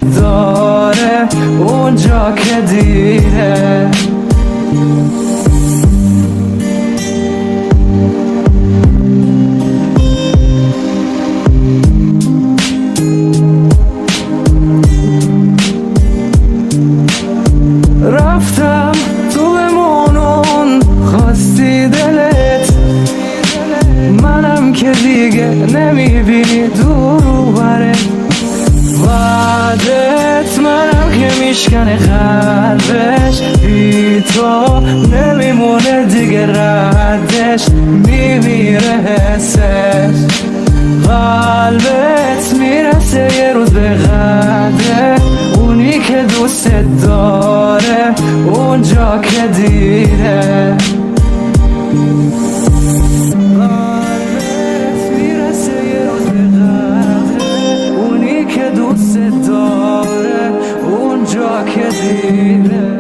داره اونجا که دیره. رفتم تو بمونون خواستی دلت، منم که دیگه نمیبینی دور بره. وعدت منم که میشکنه قلبش، بی تو نمیمونه دیگه ردش، میمیره حسش. قلبت میرسه یه روز به قدر اونی که دوست داره اونجا که دیره. قلبت میرسه یه روز به قدر اونی که دوست داره اونجا که دیره.